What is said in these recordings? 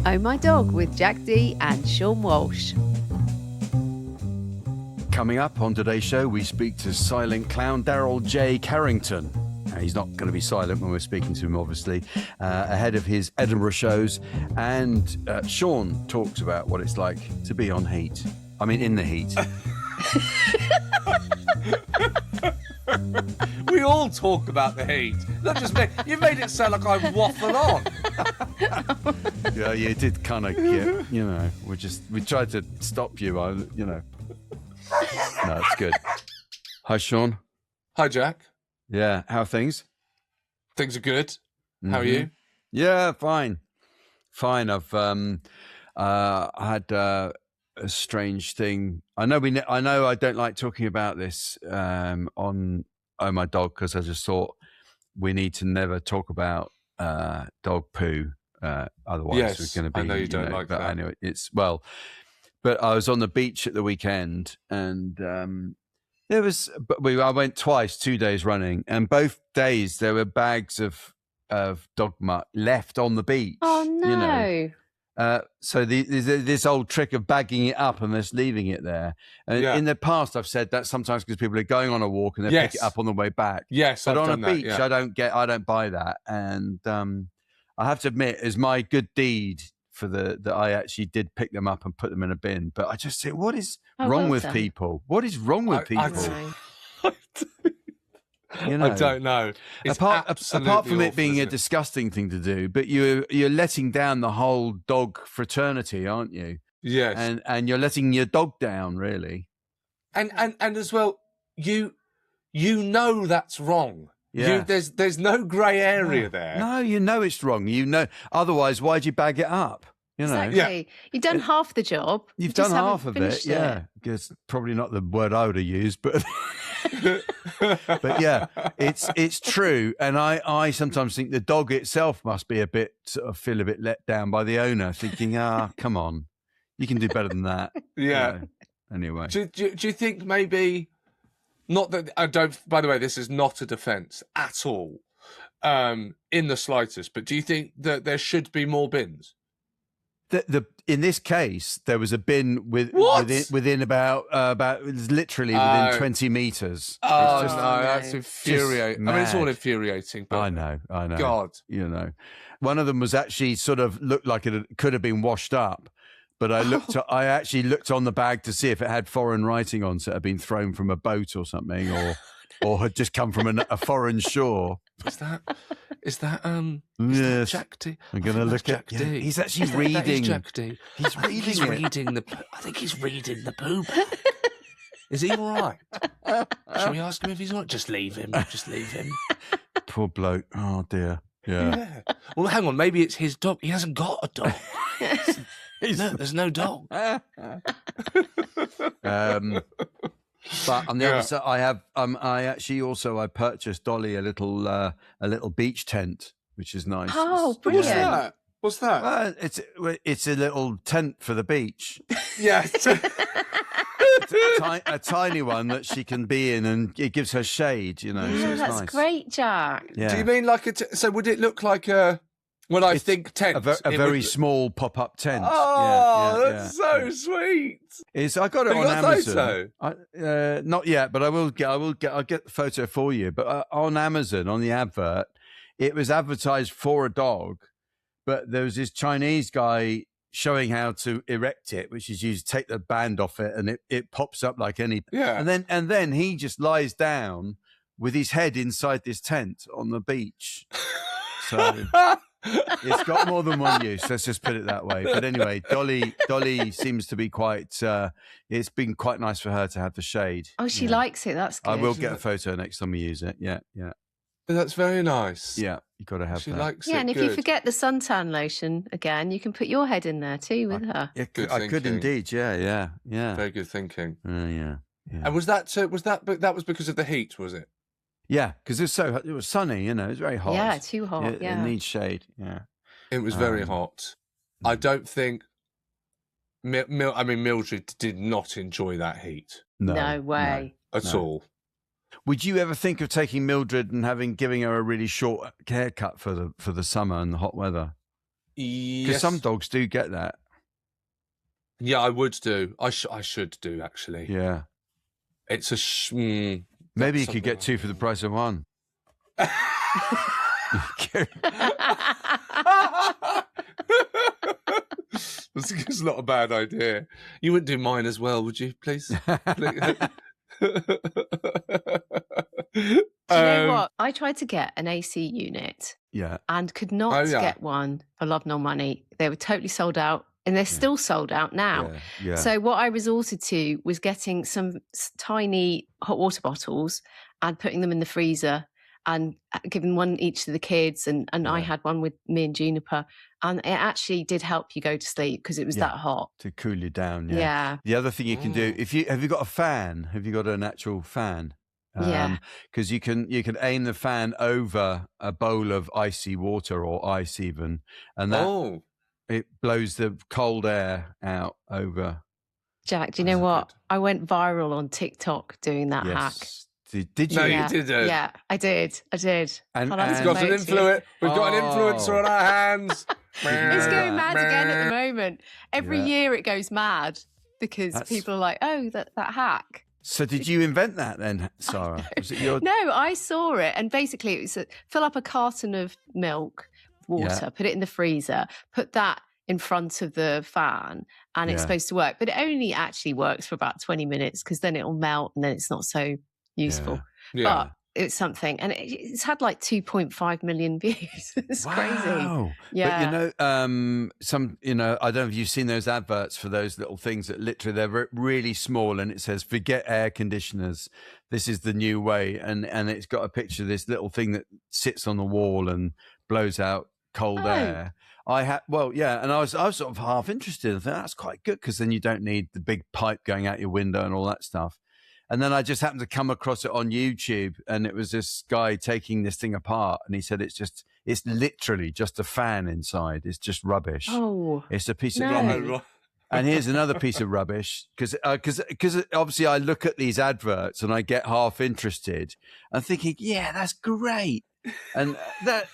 Oh My Dog with Jack D and Seann Walsh. Coming up on today's show, we speak to silent clown Darryl J Carrington. He's not going to be silent when we're speaking to him, obviously, ahead of his Edinburgh shows. And Seann talks about what it's like to be on heat. I mean, in the heat. We all talk about the heat. Not just me. You made it sound like I waffle on. Yeah, you did kind of get, we tried to stop you, No, it's good. Hi, Seann. Hi, Jack. Yeah, how are things? Things are good. How are you? Yeah, fine. I've had a strange thing. I know I don't like talking about this on Oh My Dog, because I just thought we need to never talk about dog poo. Otherwise, we're going to be. I know you don't like but that. Anyway, but I was on the beach at the weekend, and I went twice, 2 days running, and both days there were bags of dog muck left on the beach. Oh no! So this old trick of bagging it up and just leaving it there. And in the past, I've said that sometimes because people are going on a walk and they pick it up on the way back. Yes, but I've on done a beach, that, I don't buy that. And I have to admit, it's my good deed that I actually did pick them up and put them in a bin. But I just say, what is wrong with people? What is wrong with people? I don't know. Apart from it being a disgusting thing to do, but you're letting down the whole dog fraternity, aren't you? Yes. And you're letting your dog down, really. And as well, you know that's wrong. Yeah. There's no grey area there. No, you know it's wrong. Otherwise, why'd you bag it up? Exactly. Yeah. You've done half the job. You've done half of it. Yeah. It's probably not the word I would have used, but but yeah, it's true. And I sometimes think the dog itself must be feel a bit let down by the owner, thinking, come on, you can do better than that. Yeah. Anyway. Do you think maybe, not that I don't, by the way, this is not a defence at all, in the slightest, but do you think that there should be more bins? In this case, there was a bin within about literally within 20 meters. Oh no, that's infuriating. I mean, it's all infuriating. But I know. God, one of them was actually sort of looked like it could have been washed up, but I actually looked on the bag to see if it had foreign writing on, so it had been thrown from a boat or something, or had just come from a foreign shore. Is that yes. Jack D? I'm going to look at Jack D. He's actually reading. Jack D. He's reading. I think he's reading the poo. Is he all right? Shall we ask him if he's all right? Just leave him. Poor bloke. Oh dear. Yeah. Well, hang on. Maybe it's his dog. He hasn't got a dog. No, there's no dog. But on the other side, I have. I purchased Dolly a little beach tent, which is nice. Oh, brilliant! What's that? It's a little tent for the beach. Yeah. A tiny one that she can be in, and it gives her shade. So it's that's nice. Great, Jack. Yeah. Do you mean like so would it look like a? When I think tent, a very small pop-up tent. Oh, that's so sweet. I got it on Amazon. Photo? Not yet, but I'll get the photo for you. But on Amazon, on the advert, it was advertised for a dog, but there was this Chinese guy showing how to erect it, which is you take the band off it and it pops up like any. Yeah. And then he just lies down with his head inside this tent on the beach. So. It's got more than one use. Let's just put it that way. But anyway, Dolly seems to be quite. It's been quite nice for her to have the shade. Oh, she likes it. That's good. I will get a photo next time we use it. Yeah. That's very nice. Yeah, you got to have she that. Likes yeah, it. And good. if you forget the suntan lotion again, you can put your head in there too with her. Yeah, I could indeed. Yeah. Very good thinking. Yeah. And was that was because of the heat? Was it? Yeah, because it was sunny, it was very hot. Yeah, too hot, It needs shade, yeah. It was very hot. I don't think... Mildred did not enjoy that heat. No way. At all. Would you ever think of taking Mildred and giving her a really short haircut for the summer and the hot weather? Because Yes. some dogs do get that. Yeah, I would do. I should do, actually. Yeah. It's a... Maybe you could get 2 for the price of 1. It's not a bad idea. You wouldn't do mine as well, would you, please? Do you know what? I tried to get an AC unit Yeah. and could not get one for love nor money. They were totally sold out, and they're still sold out now. Yeah. So what I resorted to was getting some tiny hot water bottles and putting them in the freezer and giving one each to the kids. And I had one with me and Juniper. And it actually did help you go to sleep because it was that hot. To cool you down, yeah. Yeah. The other thing you can do, have you got a fan? Have you got an actual fan? Yeah. Because you can aim the fan over a bowl of icy water or ice even, and that it blows the cold air out over. Jack, do you know what? I went viral on TikTok doing that hack. Did you? No, you didn't. Yeah, I did. And we've got an influence. We've got an influencer on our hands. It's going mad again at the moment. Every year it goes mad because people are like, "Oh, that hack." So did you invent that then, Sara? Was it your... No, I saw it, and basically it was fill up a carton of milk, water, put it in the freezer, put that in front of the fan, and it's supposed to work. But it only actually works for about 20 minutes because then it'll melt and then it's not so useful. Yeah. But it's something, and it's had like 2.5 million views. It's crazy. But Yeah. I don't know if you've seen those adverts for those little things that literally they're really small, and it says "Forget air conditioners. This is the new way," and it's got a picture of this little thing that sits on the wall and blows out cold air. And I was sort of half interested. I thought that's quite good because then you don't need the big pipe going out your window and all that stuff. And then I just happened to come across it on YouTube, and it was this guy taking this thing apart, and he said it's literally just a fan inside. It's just rubbish. Oh, it's a piece of And here's another piece of rubbish because obviously I look at these adverts and I get half interested. I'm thinking, yeah, that's great, and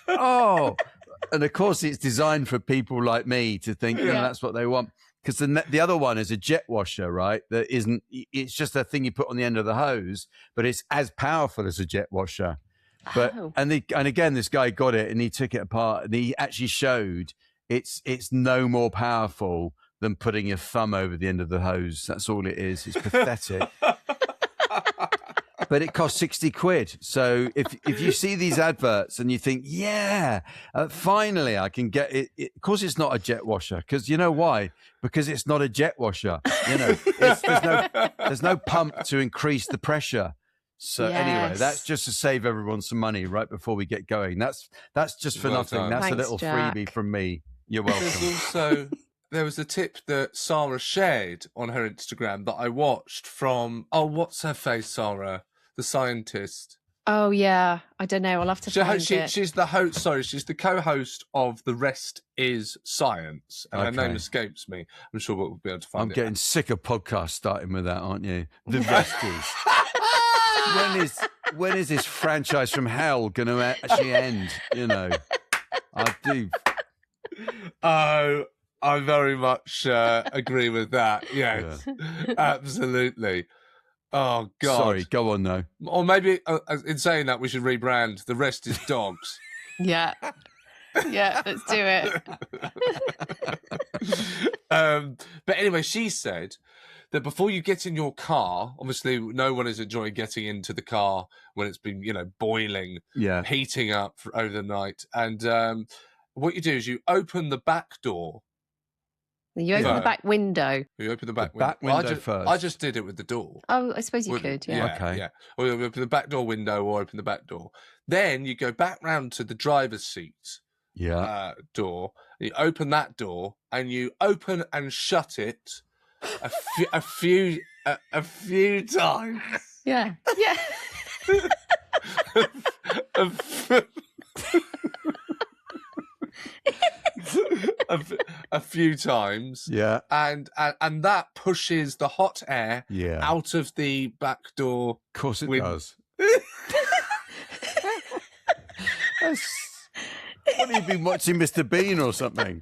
and of course it's designed for people like me to think that's what they want. Because the other one is a jet washer, right? That isn't. It's just a thing you put on the end of the hose, but it's as powerful as a jet washer. But and again, this guy got it and he took it apart and he actually showed it's no more powerful than putting your thumb over the end of the hose. That's all it is. It's pathetic. But it costs 60 quid. So if you see these adverts and you think, finally I can get it. Of course, it's not a jet washer because you know why? Because it's not a jet washer. You know, there's no pump to increase the pressure. So anyway, that's just to save everyone some money right before we get going. That's just for nothing. Done. That's Thanks, a little Jack. freebie from me. You're welcome. There was a tip that Sara shared on her Instagram that I watched from, what's her face, Sara? The scientist. Oh, yeah. I don't know. I'll have to find it. She's the host. Sorry, she's the co-host of The Rest Is Science. And her name escapes me. I'm sure we'll be able to find it. I'm getting sick of podcasts starting with that, aren't you? The Rest Is. When is this franchise from hell going to actually end? You know, I do. Oh, I very much agree with that. Yes, absolutely. Oh, God. Sorry, go on, though. Or maybe, in saying that, we should rebrand The Rest Is Dogs. Yeah. Yeah, let's do it. But anyway, she said that before you get in your car, obviously no one is enjoying getting into the car when it's been, boiling, heating up over the night. And what you do is you open the back door. You open the back window. You open the back window first. I just did it with the door. Oh, I suppose you could, yeah. Okay. Yeah. Or you open the back door window or open the back door. Then you go back round to the driver's seat door. You open that door and you open and shut it a few times. Yeah. Yeah. a few times, and that pushes the hot air out of the back door. Of course it does. What, have you been watching Mr. Bean or something?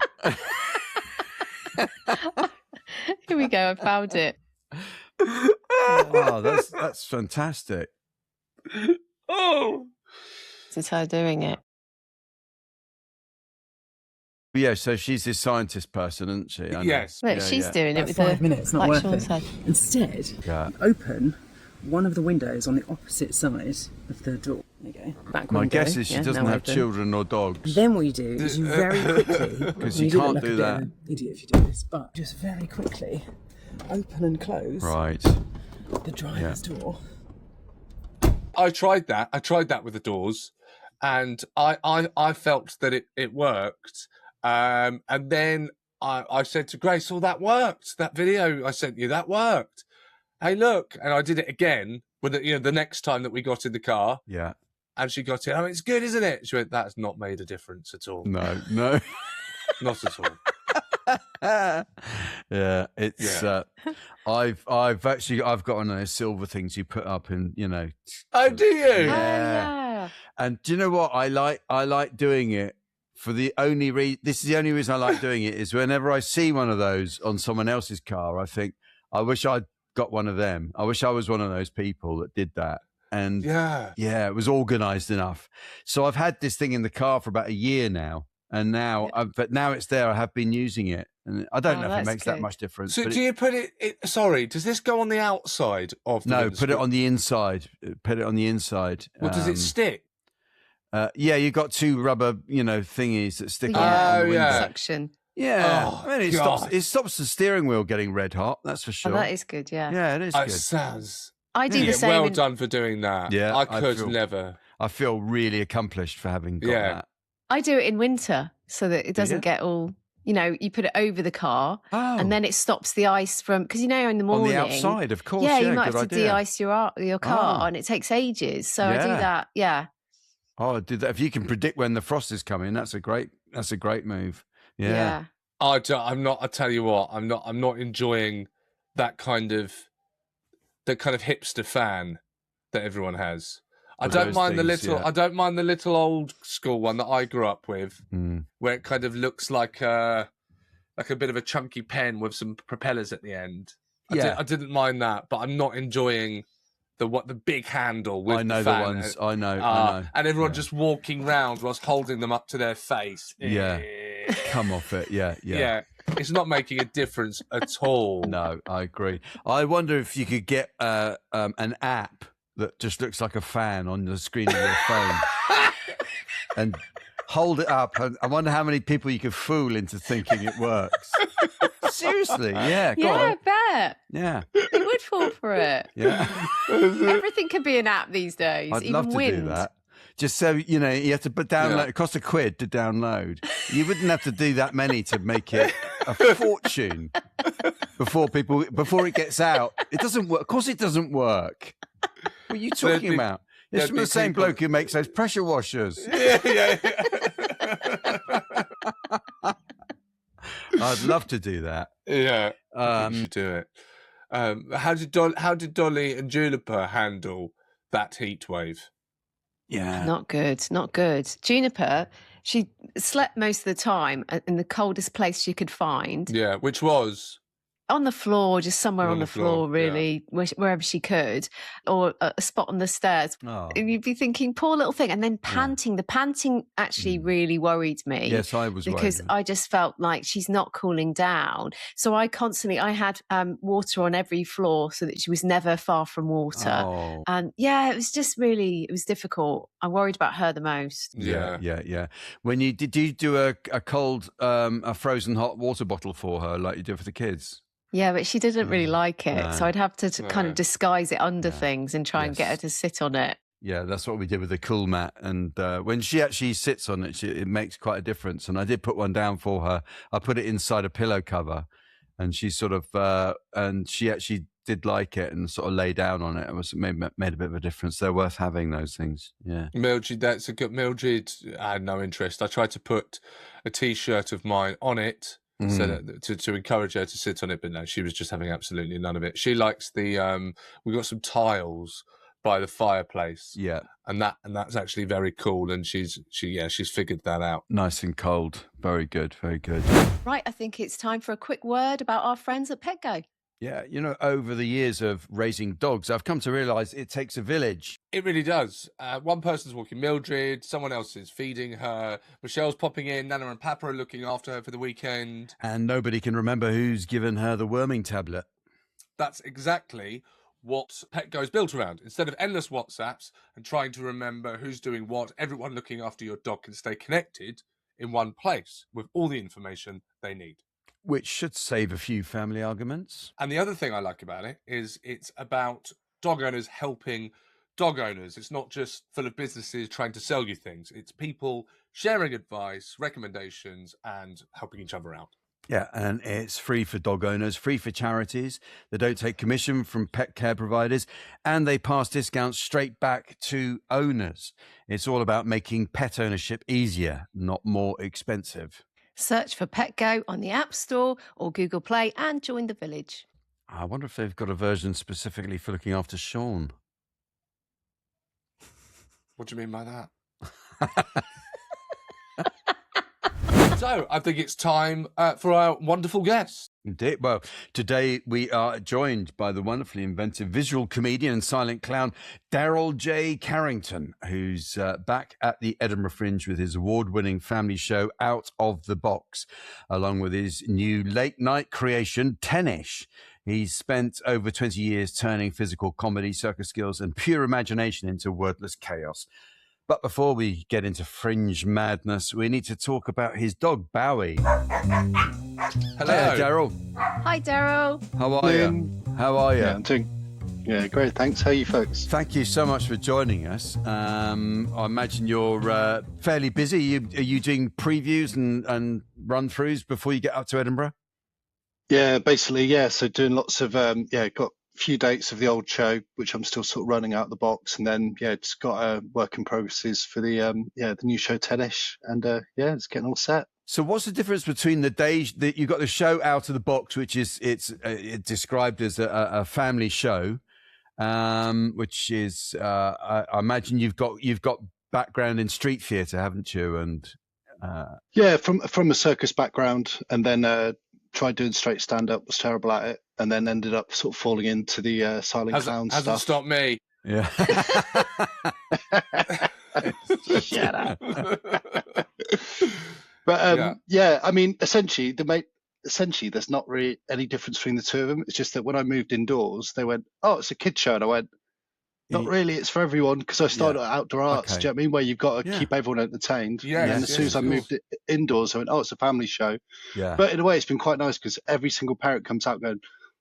Here we go. I found it. Oh, that's fantastic. Oh, This is her doing it. Yeah, so she's this scientist person, isn't she? yes. Look, she's doing it with 5 minutes, not like worth Sean it. said. Instead, open one of the windows on the opposite side of the door. There you go. Back My window. guess is she doesn't have children or dogs. Then what you do is you very quickly, Because you can't do that. An idiot if you do this, but just very quickly open and close Right. the driver's door. I tried that with the doors, and I felt that it worked. And then I said to Grace, "Oh, that worked. That video I sent you, that worked. Hey, look!" And I did it again with the next time that we got in the car. Yeah. And she got it. Oh, it's good, isn't it? She went, "That's not made a difference at all. No. Not at all." Yeah, it's. I've got one of those silver things you put up, and Oh, do you? Yeah. And do you know what I like? I like doing it for the only reason. This is the only reason I like doing it is whenever I see one of those on someone else's car, I think I wish I'd got one of them. I wish I was one of those people that did that. And yeah, it was organised enough. So I've had this thing in the car for about a year now, and but now it's there. I have been using it, and I don't know if it makes that much difference. So do you put it? Sorry, does this go on the outside of the windscreen? Put it on the inside. Put it on the inside. Well, does it stick? Yeah, you've got two rubber, thingies that stick out. Oh, yeah. Suction. Yeah. Oh, I mean, it stops the steering wheel getting red hot, that's for sure. Oh, that is good, yeah. Yeah, it is good. Sounds... I do the same. Well done for doing that. Yeah, I could never. I feel really accomplished for having got that. I do it in winter so that it doesn't get all... you put it over the car and then it stops the ice from... Because, in the morning... On the outside, of course. Yeah, you might have to de-ice your car and it takes ages. So I do that, Oh, I did that. If you can predict when the frost is coming, that's a great move. Yeah. I tell you what, I'm not enjoying that kind of hipster fan that everyone has. I don't mind the little old school one that I grew up with, where it kind of looks like a bit of a chunky pen with some propellers at the end. I didn't mind that, but I'm not enjoying the big handle with the fan. The ones. I know. And everyone just walking round whilst holding them up to their face. Yeah. Come off it. Yeah. It's not making a difference at all. No, I agree. I wonder if you could get an app that just looks like a fan on the screen of your phone and hold it up. And I wonder how many people you could fool into thinking it works. Seriously, yeah. Go on. I bet. Yeah. They would fall for it. Yeah. Everything could be an app these days. I'd even love to wind. do that. Just so, you have to download. It costs £1 to download. You wouldn't have to do that many to make it a fortune before it gets out. It doesn't work. Of course it doesn't work. What are you talking about? It's from the same bloke who makes those pressure washers. Yeah. I'd love to do that. Yeah, you should do it. How did Dolly and Juniper handle that heat wave? Yeah, not good. Juniper, she slept most of the time in the coldest place she could find. Yeah, which was on the floor, just somewhere on the floor, really, wherever she could, or a spot on the stairs. Oh. And you'd be thinking, poor little thing. And then panting. The panting actually really worried me. Yes, I was because worried. I just felt like she's not cooling down. So I had water on every floor so that she was never far from water. Oh. And it was just it was difficult. I worried about her the most. Yeah. When did you do a cold, a frozen hot water bottle for her like you did for the kids? Yeah, but she didn't really like it. No. So I'd have to kind of disguise it under things and try and get her to sit on it. Yeah, that's what we did with the cool mat. And when she actually sits on it, it makes quite a difference. And I did put one down for her. I put it inside a pillow cover. And she sort of, and she actually did like it and sort of lay down on it. It made a bit of a difference. They're worth having, those things. Yeah. Mildred, that's a good. Mildred had no interest. I tried to put a T-shirt of mine on it. So that, to encourage her to sit on it, but no, she was just having absolutely none of it. She likes the we got some tiles by the fireplace. Yeah. And that's actually very cool. And she's figured that out. Nice and cold. Very good. Very good. Right, I think it's time for a quick word about our friends at PetGo. Yeah, over the years of raising dogs, I've come to realise it takes a village. It really does. One person's walking Mildred, someone else is feeding her, Michelle's popping in, Nana and Papa are looking after her for the weekend. And nobody can remember who's given her the worming tablet. That's exactly what PetGo is built around. Instead of endless WhatsApps and trying to remember who's doing what, everyone looking after your dog can stay connected in one place with all the information they need. Which should save a few family arguments. And the other thing I like about it is it's about dog owners helping dog owners. It's not just full of businesses trying to sell you things. It's people sharing advice, recommendations, and helping each other out. Yeah, and it's free for dog owners, free for charities. They don't take commission from pet care providers, and they pass discounts straight back to owners. It's all about making pet ownership easier, not more expensive. Search for PetGo on the App Store or Google Play and join the village. I wonder if they've got a version specifically for looking after Seann. What do you mean by that? So, I think it's time for our wonderful guest. Indeed. Well, today we are joined by the wonderfully inventive visual comedian and silent clown, Darryl J Carrington, who's back at the Edinburgh Fringe with his award-winning family show Out of the Box, along with his new late-night creation, Tennish. He's spent over 20 years turning physical comedy, circus skills, and pure imagination into wordless chaos. But before we get into Fringe madness, we need to talk about his dog, Bowie. Hello, Darryl. Hi, Darryl. How are you? How are you? Yeah, I'm doing. Yeah, great. Thanks. How are you folks? Thank you so much for joining us. I imagine you're fairly busy. Are you doing previews and run-throughs before you get up to Edinburgh? Yeah, basically, yeah. So doing lots of, got a few dates of the old show, which I'm still sort of running out of the box. And then, just got work in progresses for the new show Tennish. And, it's getting all set. So what's the difference between the days that you got the show Out of the Box, which is it's described as a family show, which is I imagine you've got background in street theatre, haven't you? And from a circus background, and then tried doing straight stand up, was terrible at it, and then ended up sort of falling into the silent clown stuff. Hasn't stopped me. Yeah. Shut up. But I mean, essentially, there's not really any difference between the two of them. It's just that when I moved indoors, they went, "Oh, it's a kid show," and I went, "Not really. It's for everyone." Because I started at outdoor arts. Okay. Do you know what I mean? Where you've got to keep everyone entertained. Yeah. And as soon as I moved indoors, I went, "Oh, it's a family show." Yeah. But in a way, it's been quite nice because every single parent comes out going,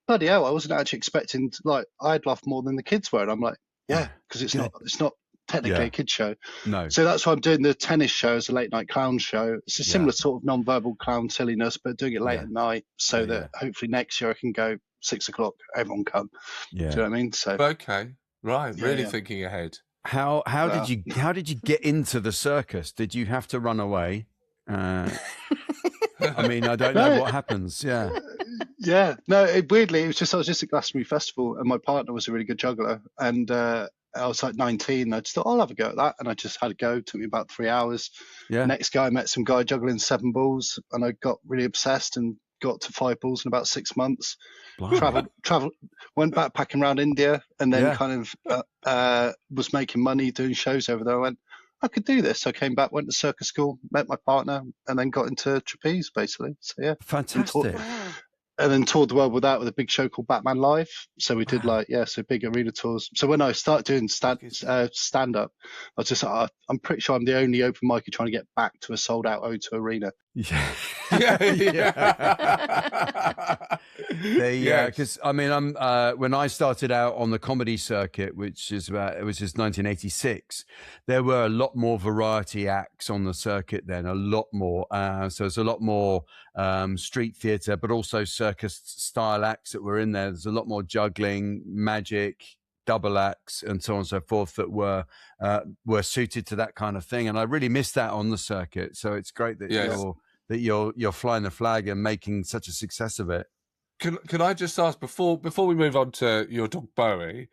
"Bloody hell! I wasn't actually expecting I'd laugh more than the kids were." And I'm like, "Yeah," because it's not technically a kid show. No. So that's why I'm doing the Tennish show as a late night clown show. It's a similar sort of non-verbal clown silliness, but doing it late at night so that hopefully next year I can go 6 o'clock, everyone come. Yeah. Do you know what I mean? So Okay. Right. Really thinking ahead. How did you get into the circus? Did you have to run away? I mean, I don't know what happens. Yeah. Yeah. No, weirdly, I was just at Glastonbury Festival and my partner was a really good juggler. And I was like 19. And I just thought, I'll have a go at that. And I just had a go. It took me about 3 hours. Yeah. Next guy, I met some guy juggling 7 balls and I got really obsessed and got to 5 balls in about 6 months. Traveled, went backpacking around India and then kind of was making money doing shows over there. I went, I could do this. So I came back, went to circus school, met my partner, and then got into trapeze, basically. So, yeah. Fantastic. And then toured the world with that with a big show called Batman Live. So we did big arena tours. So when I started doing stand up, I was just I'm pretty sure I'm the only open micer trying to get back to a sold out O2 arena. Yeah. Yeah. Because I mean, when I started out on the comedy circuit, which just 1986, there were a lot more variety acts on the circuit then, a lot more. So there's a lot more street theatre, but also circus style acts that were in there. There's a lot more juggling, magic, double acts, and so on and so forth that were suited to that kind of thing. And I really missed that on the circuit. So it's great that you're flying the flag and making such a success of it. Can I just ask before we move on to your dog Bowie?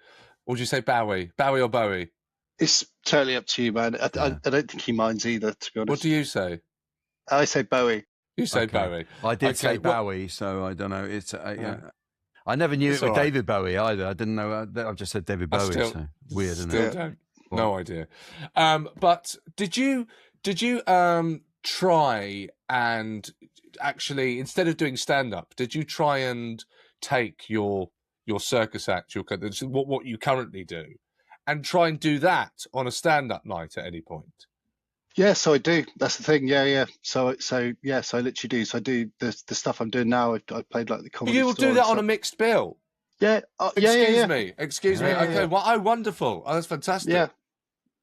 Or would you say Bowie? Bowie or Bowie? It's totally up to you, man. I don't think he minds either, to be honest. What do you say? I say Bowie. You say Bowie. I did say Bowie, so I don't know. It's I never knew it was David Bowie either. I didn't know. I've just said David Bowie. So weird, isn't it? Still don't. No idea. But did you try and actually, instead of doing stand-up, did you try and take your circus act, what you currently do, and try and do that on a stand-up night at any point? Yeah, so I do. That's the thing. Yeah. So yes, I literally do. So I do the stuff I'm doing now. I played like the comedy. You will do that on a mixed bill. Yeah. Excuse me. Okay. Well, wonderful. Oh, that's fantastic.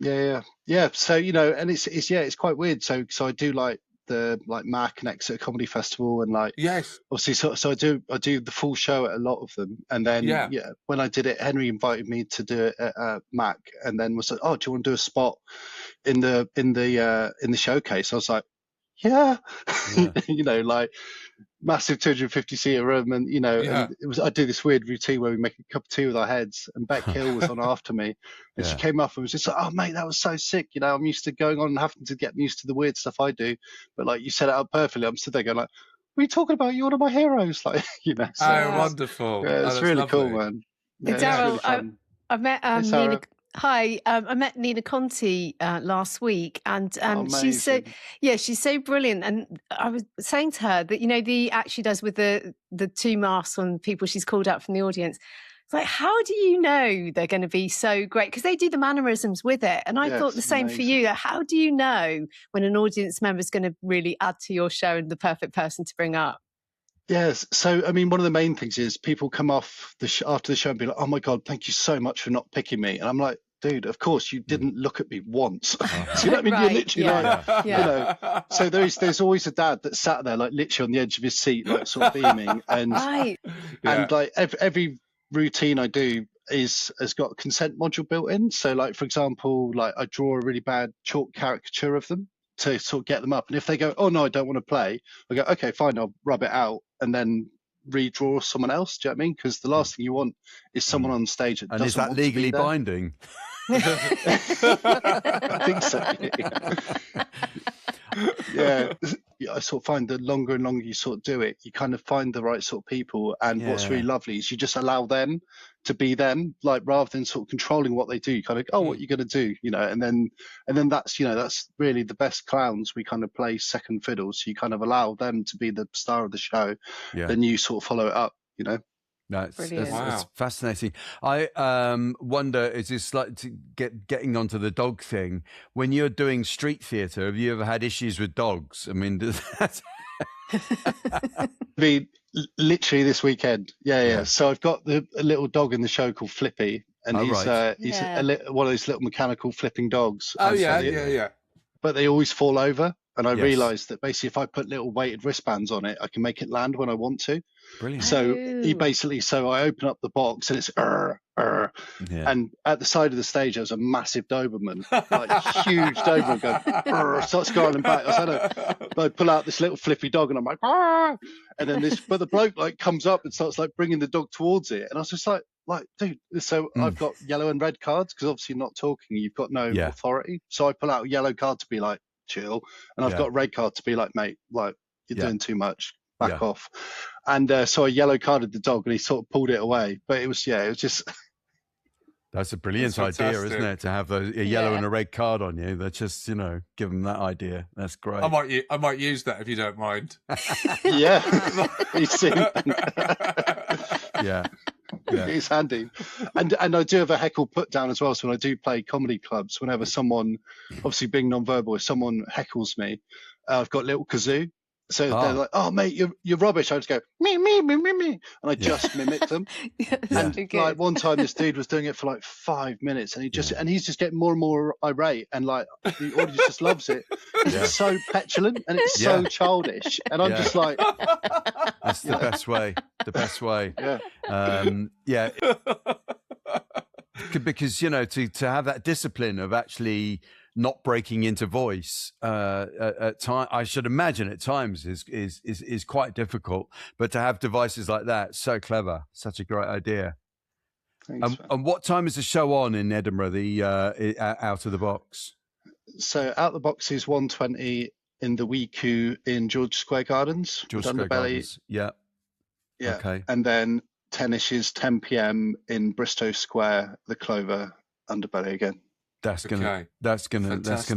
Yeah. So and it's quite weird. So I do like the Mac and Exeter Comedy Festival and yes, obviously. So I do the full show at a lot of them, and then when I did it, Henry invited me to do it at Mac, and then was like, oh, do you want to do a spot in the showcase? I was like, yeah. Massive 250 seater room, and and I do this weird routine where we make a cup of tea with our heads, and Beck Hill was on after me, and she came up and was just like, oh mate, that was so sick. I'm used to going on and having to get used to the weird stuff I do, but you set it up perfectly. I'm still there going what are you talking about? You're one of my heroes, so, wonderful. Yeah, it's really lovely. cool, man. Darryl, really I met Nina. Hi, I met Nina Conti last week, and she's so brilliant. And I was saying to her that the act she does with the two masks on people she's called up from the audience. It's like, how do you know they're going to be so great? Because they do the mannerisms with it, and I thought the same for you. How do you know when an audience member is going to really add to your show and the perfect person to bring up? Yes. So, I mean, one of the main things is people come off after the show and be like, oh my God, thank you so much for not picking me. And I'm like, dude, of course you didn't look at me once. So, you know what I mean? Right. You're literally so there's always a dad that sat there literally on the edge of his seat, sort of beaming. And, and every routine I do has got a consent module built in. So for example, I draw a really bad chalk caricature of them to sort of get them up, and if they go, oh no, I don't want to play, I go, okay, fine, I'll rub it out and then redraw someone else. Do you know what I mean? Because the last thing you want is someone on stage that doesn't want to be there. And is that legally binding? I think so. Yeah. I sort of find the longer and longer you sort of do it, you kind of find the right sort of people. And what's really lovely is you just allow them to be them, rather than sort of controlling what they do. You kind of, what you're going to do, and then that's, that's really the best clowns. We kind of play second fiddle. So you kind of allow them to be the star of the show. Yeah. Then you sort of follow it up, No, it's fascinating. I wonder, is this getting onto the dog thing? When you're doing street theatre, have you ever had issues with dogs? I mean, does that... literally this weekend. Yeah. So I've got a little dog in the show called Flippy, and he's one of those little mechanical flipping dogs. Oh, yeah. But they always fall over. And I realised that basically if I put little weighted wristbands on it, I can make it land when I want to. Brilliant. So I open up the box and it's and at the side of the stage there's a massive Doberman, huge Doberman going, starts scrolling back. I pull out this little flippy dog and I'm like, and then but the bloke comes up and starts bringing the dog towards it, and I was just like, dude. So I've got yellow and red cards because obviously not talking, you've got no authority. So I pull out a yellow card to be like, chill, and I've got a red card to be like, mate, you're doing too much, back off. And so I yellow carded the dog and he sort of pulled it away, but it was just that's a brilliant idea, isn't it, to have a yellow and a red card on you? That's just give them that idea. That's great. I might use that if you don't mind. You see. Yeah. It's handy. And I do have a heckle put down as well. So when I do play comedy clubs, whenever someone, obviously being non-verbal, if someone heckles me, I've got a little kazoo. So they're like, oh mate, you're rubbish. I just go me, and I just mimic them. And one time this dude was doing it for 5 minutes, and he's just getting more and more irate, and the audience just loves it. It's so petulant and it's so childish, and I'm just like, that's the best way. The best way. Because to have that discipline of actually not breaking into voice at time, I should imagine at times is quite difficult. But to have devices like that, so clever, such a great idea. Thanks, and what time is the show on in Edinburgh, the Out of the Box? So Out of the Box is 1:20 in the Weeku in George Square Gardens. George Square Gardens, yeah. Okay. And then Tennish is 10 p.m. in Bristow Square, the Clover Underbelly again. That's gonna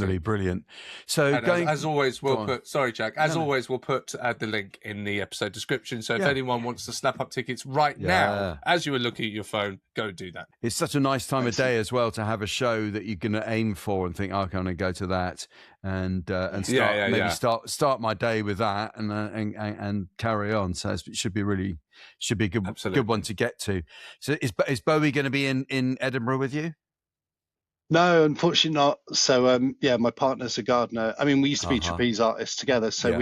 be brilliant. So as always, we'll put we'll put the link in the episode description. So if anyone wants to snap up tickets right now, as you were looking at your phone, go do that. It's such a nice time of day as well to have a show that you're going to aim for and think, I'm going to go to that and start my day with that and carry on. So it should be a good one to get to. So is Bowie going to be in Edinburgh with you? No, unfortunately not. So, my partner's a gardener. I mean, we used to be trapeze artists together. So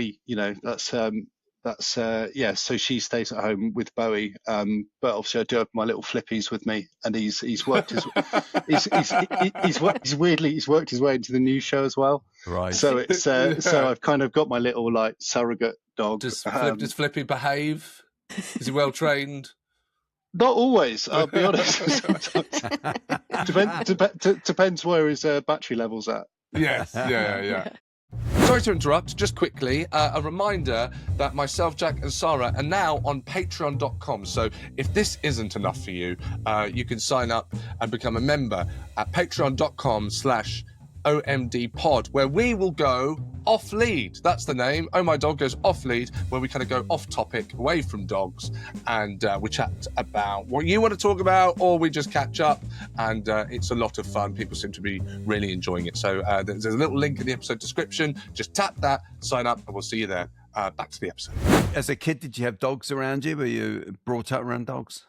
so she stays at home with Bowie. But obviously I do have my little flippies with me, and he's worked his he's worked his way into the new show as well. Right. So it's so I've kind of got my little like surrogate dog. Does Flippy behave? Is he well trained? Not always, I'll be honest. Depends where his battery level's at. Yes, yeah. Sorry to interrupt, just quickly, a reminder that myself, Jack and Sara are now on patreon.com. So if this isn't enough for you, you can sign up and become a member at patreon.com/OMD pod, where we will go off lead. That's the name. Oh My Dog goes off lead, where we kind of go off topic, away from dogs, and we chat about what you want to talk about, or we just catch up, and it's a lot of fun. People seem to be really enjoying it. So there's a little link in the episode description. Just tap that, sign up, and we'll see you there. Back to the episode. As a kid, did you have dogs around you? Were you brought up around dogs?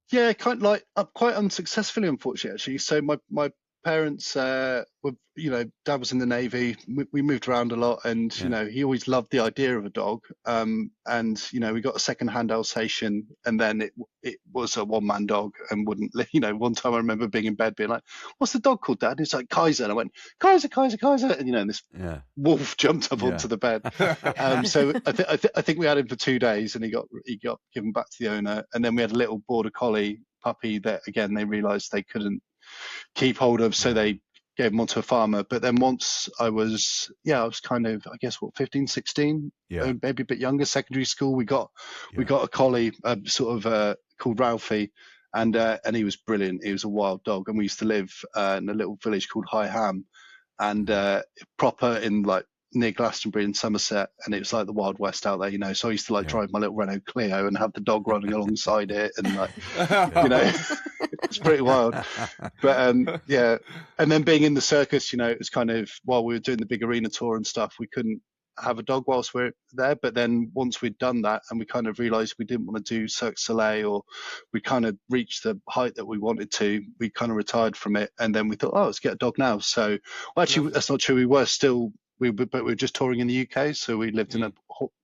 Yeah, kind of like quite unsuccessfully, unfortunately, actually. So my parents were, Dad was in the Navy. We moved around a lot, and he always loved the idea of a dog. And we got a second-hand Alsatian, and then it was a one-man dog, and wouldn't. One time I remember being in bed, being like, "What's the dog called, Dad?" He's like, "Kaiser." And I went, "Kaiser, Kaiser, Kaiser," and this wolf jumped up onto the bed. So I think we had him for 2 days, and he got given back to the owner, and then we had a little border collie puppy that again they realised they couldn't keep hold of, so they gave him onto a farmer. But then once I was kind of, I guess, 15, 16, maybe a bit younger, secondary school, we got a collie called Ralphie, and he was brilliant. He was a wild dog, and we used to live in a little village called High Ham, and proper in like near Glastonbury in Somerset, and it was like the Wild West out there, so I used to drive my little Renault Clio and have the dog running alongside it, and it's pretty wild. But and then being in the circus, it was kind of, while we were doing the big arena tour and stuff, we couldn't have a dog whilst we're there. But then once we'd done that, and we kind of realized we didn't want to do Cirque du Soleil, or we kind of reached the height that we wanted to, we kind of retired from it, and then we thought, let's get a dog now. So actually that's not true. We were just touring in the UK, so we lived in a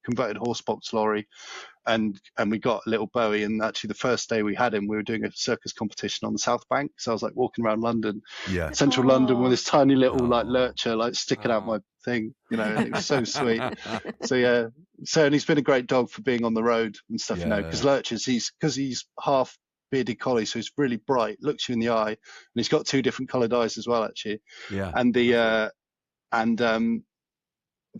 converted horsebox lorry, and we got a little Bowie. And actually, the first day we had him, we were doing a circus competition on the South Bank. So I was like walking around London, central London, with this tiny little Lurcher sticking out my thing, and it was so sweet. So and he's been a great dog for being on the road and stuff, because Lurchers, he's half bearded collie, so he's really bright, looks you in the eye, and he's got 2 different coloured eyes as well, actually.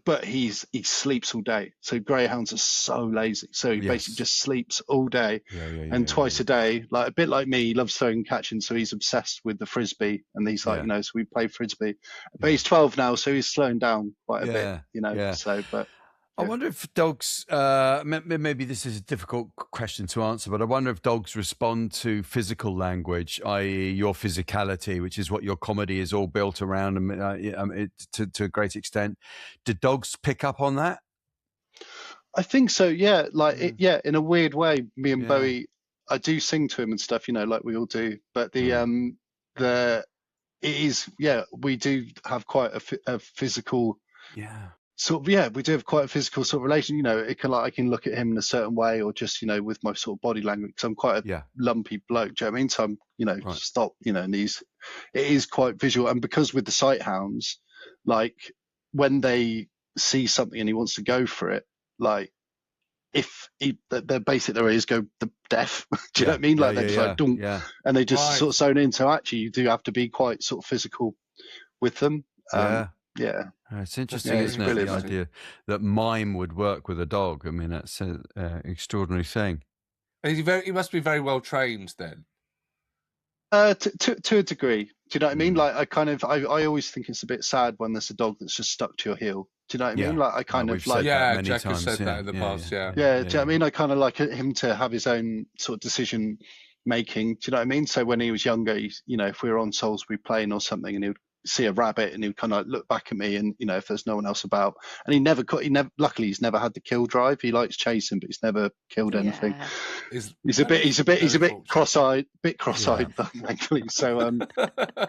But he sleeps all day. So greyhounds are so lazy. So he basically just sleeps all day, and twice a day, like a bit like me. He loves throwing and catching, so he's obsessed with the frisbee. And he's like, so we play frisbee. But he's 12 now, so he's slowing down quite a bit. So, but. I wonder if dogs, maybe this is a difficult question to answer, but I wonder if dogs respond to physical language, i.e. your physicality, which is what your comedy is all built around, to a great extent. Do dogs pick up on that? I think so, yeah. In a weird way, me and Bowie, I do sing to him and stuff, like we all do. But we do have quite a physical... we do have quite a physical sort of relation. I can look at him in a certain way, or just with my sort of body language. Because I'm quite a lumpy bloke. Do you know what I mean? So I'm stop. And it is quite visual. And because with the sight hounds, like when they see something and he wants to go for it, like their basic their ears go deaf. Do you know what I mean? Like they're just like dunk, and they just sort of zone in. So actually, you do have to be quite sort of physical with them. It's interesting, isn't it? The idea that mime would work with a dog. I mean, that's an extraordinary thing. He must be very well trained then. To a degree. Do you know what I mean? Like I always think it's a bit sad when there's a dog that's just stuck to your heel. Do you know what I mean? Like I kind of like Jack has said that in the past. Yeah. Do you know what I mean? I kind of like him to have his own sort of decision making. Do you know what I mean? So when he was younger, if we were on Salisbury Plain or something, and he would see a rabbit and he would kind of look back at me, and if there's no one else about, and luckily he's never had the kill drive. He likes chasing, but he's never killed anything. He's a bit cross-eyed, thankfully. So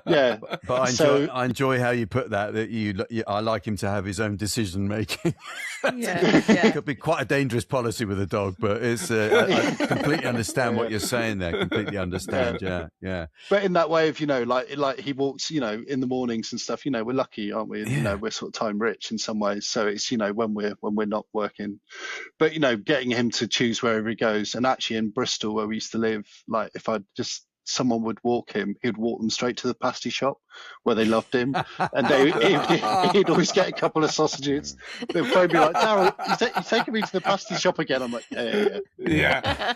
but I enjoy how you put that I like him to have his own decision making. It could be quite a dangerous policy with a dog, but it's I completely understand what you're saying there. Completely understand. Yeah. But in that way of like he walks in the mornings and stuff, we're lucky, aren't we? We're sort of time rich in some ways, so it's when we're not working, but getting him to choose wherever he goes. And actually in Bristol where we used to live, like if someone would walk him, he'd walk them straight to the pasty shop where they loved him, and he'd always get a couple of sausages. They'd probably be like, Darryl, you're taking me to the pasty shop again. I'm like, yeah.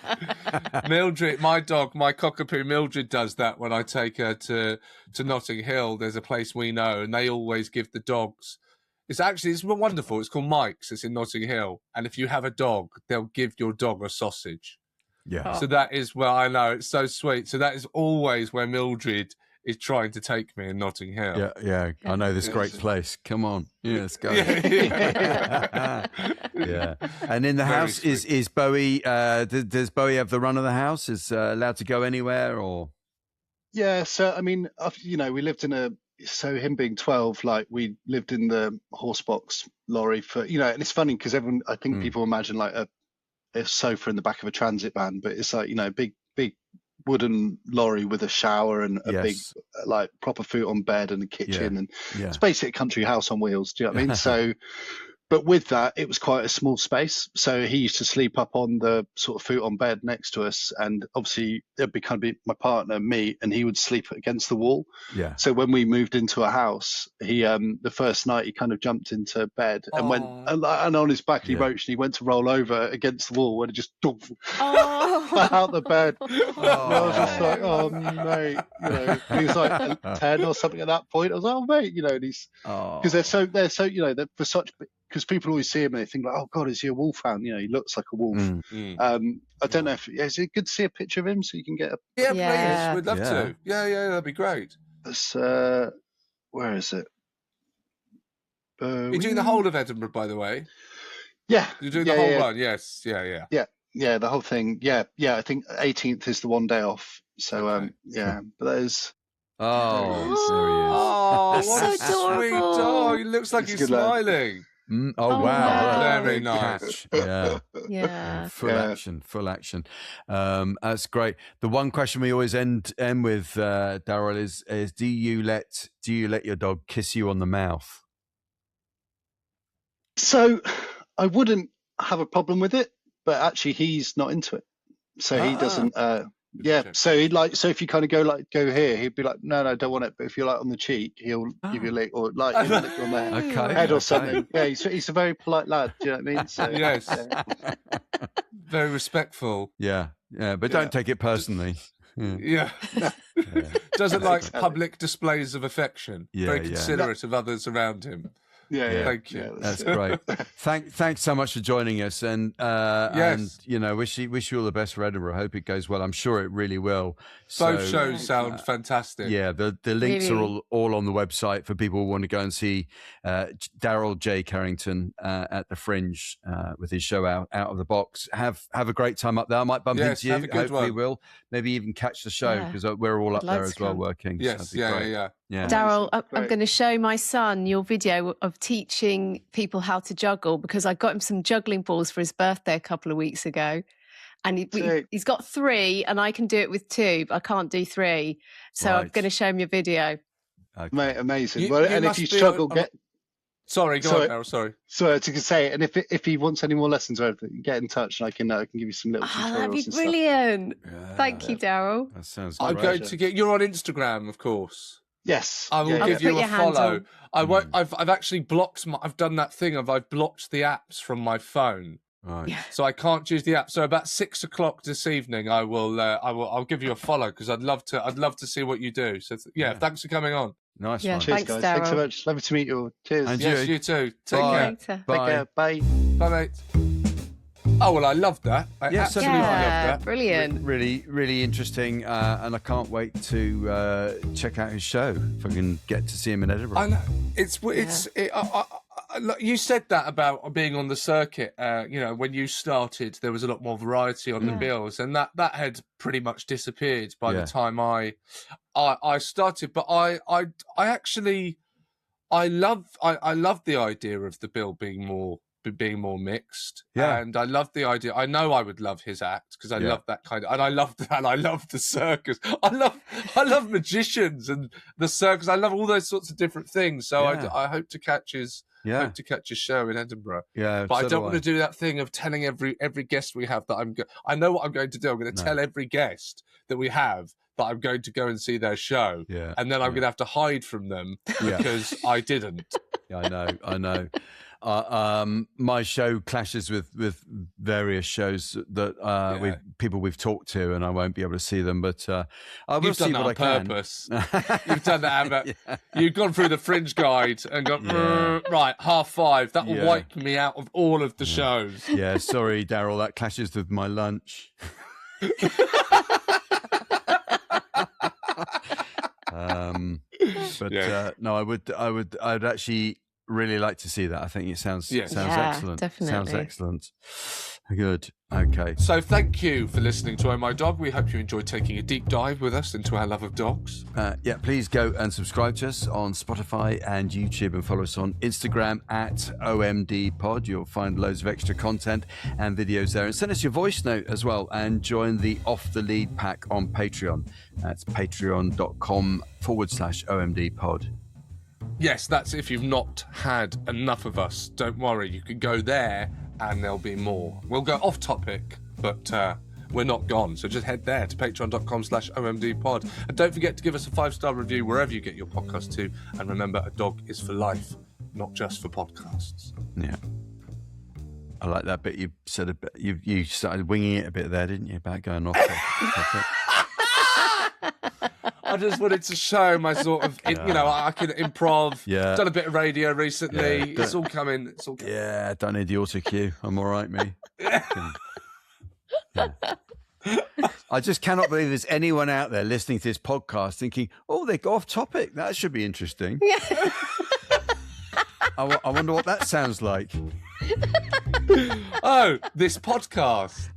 Mildred, my dog, my cockapoo Mildred, does that when I take her to Notting Hill. There's a place we know, and they always give the dogs. It's wonderful. It's called Mike's. It's in Notting Hill, and if you have a dog, they'll give your dog a sausage. Yeah. So that is where I know it's so sweet. So that is always where Mildred is trying to take me in Notting Hill. Yeah. I know this great place. Come on. Yeah, let's go. Yeah. And in the house is Bowie. Does Bowie have the run of the house? Is allowed to go anywhere or? Yeah. So I mean, we lived in so him being 12, like we lived in the horsebox lorry for and it's funny because I think people imagine like a sofa in the back of a transit van, but it's like big wooden lorry with a shower and a big like proper foot on bed and a kitchen, and it's basically a country house on wheels. Do you know what I mean? So but with that, it was quite a small space, so he used to sleep up on the sort of foot on bed next to us, and obviously it'd be kind of my partner, me, and he would sleep against the wall. So when we moved into a house, he the first night he kind of jumped into bed and went and on his back he roached, and he went to roll over against the wall and it just out the bed. And I was just like, oh mate, he was like 10 or something at that point. I was like, oh mate, and he's because they're so they're for such. Because people always see him and they think like, oh God, is he a wolfhound? He looks like a wolf. I don't know if is it good to see a picture of him so you can get a please, we'd love to. Yeah, that'd be great. It's, where is it? You're doing the whole of Edinburgh, by the way. Yeah, you're doing the whole run. Yes, yeah, the whole thing. Yeah. I think 18th is the one day off. So but there's. There he is. What a sweet dog! He looks like he's smiling. Wow. Very nice. Yeah. Full action. That's great. The one question we always end with, Darryl, is do you let your dog kiss you on the mouth? So I wouldn't have a problem with it, but actually he's not into it. So he doesn't so if you kind of go here, he'd be like, no, don't want it. But if you're like on the cheek, he'll give you a lick, or like he'll lick you on the head or something. Yeah, he's a very polite lad. Do you know what I mean? So, yes, very respectful. Yeah, but don't take it personally. Doesn't like public displays of affection. Very considerate of others around him. Thank you. Yeah, that's great. Thanks so much for joining us, and wish you all the best for Edinburgh. Hope it goes well. I'm sure it really will. Both shows sound fantastic. Yeah, the links are all on the website for people who want to go and see Darryl J Carrington at the Fringe with his show out of the box. Have a great time up there. I might bump into you. Hopefully, we'll maybe even catch the show because we're all up there as well working. Yes, so yeah. Darryl, I'm going to show my son your video of teaching people how to juggle, because I got him some juggling balls for his birthday a couple of weeks ago, and he's got 3 and I can do it with 2, but I can't do 3. So I'm going to show him your video. Mate, amazing. And if you struggle, Sorry, go on, Darryl. Sorry. So I was going to say, and if he wants any more lessons or anything, get in touch and I can give you some little tutorials. That'd be and brilliant. Yeah. Thank you, Darryl. That sounds I'm great. going to get. You're on Instagram, of course. Yes. I will give you a follow. I won't. Mm. I've actually blocked. I've done that thing of I've blocked the apps from my phone. Right. So I can't use the app. So about 6 o'clock this evening, I'll give you a follow because I'd love to see what you do. So yeah, thanks for coming on. Nice Yeah, one. Cheers, Thanks, guys. Darryl. Thanks so much. Lovely to meet you all. Cheers. And Yes, you too. Take Bye. care. Later. Bye. Take care. Bye. Bye, mate. Oh well, I loved that. I absolutely loved that. Brilliant. Really, really interesting, and I can't wait to check out his show if I can get to see him in Edinburgh. I know you said that about being on the circuit. When you started, there was a lot more variety on the bills, and that had pretty much disappeared by the time I started. But I love the idea of the bill being more mixed, and I love the idea. I know I would love his act because I love that kind of, and I love the circus. I love magicians and the circus. I love all those sorts of different things. So I hope to catch his. Hope to catch his show in Edinburgh. Yeah, but I don't want to do that thing of telling every guest we have that I know what I'm going to do. I'm going to tell every guest that we have that I'm going to go and see their show, and then I'm going to have to hide from them because I didn't. Yeah, I know. My show clashes with various shows that with people we've talked to, and I won't be able to see them. But I will see what I can. Purpose. You've done that, Amber. You've gone through the Fringe guide and gone right 5:30. That will wipe me out of all of the shows. Yeah, sorry, Darryl. That clashes with my lunch. No, I'd actually really like to see that. I think it sounds excellent. Definitely. Sounds excellent. Good. Okay. So thank you for listening to Oh My Dog. We hope you enjoyed taking a deep dive with us into our love of dogs. Please go and subscribe to us on Spotify and YouTube, and follow us on Instagram at OMDpod. You'll find loads of extra content and videos there. And send us your voice note as well, and join the Off the Lead pack on Patreon. That's patreon.com/OMDpod. Yes, that's if you've not had enough of us. Don't worry, you can go there and there'll be more. We'll go off topic, but we're not gone. So just head there to patreon.com/OMDpod. And don't forget to give us a 5-star review wherever you get your podcast to. And remember, a dog is for life, not just for podcasts. Yeah. I like that bit you said a bit. You started winging it a bit there, didn't you, about going off topic? I just wanted to show my sort of, I can improv. Yeah. Done a bit of radio recently. Yeah, it's all coming. Yeah, don't need the auto cue. I'm all right, me. I just cannot believe there's anyone out there listening to this podcast thinking, oh, they go off topic. That should be interesting. Yeah. I wonder what that sounds like. Oh, this podcast.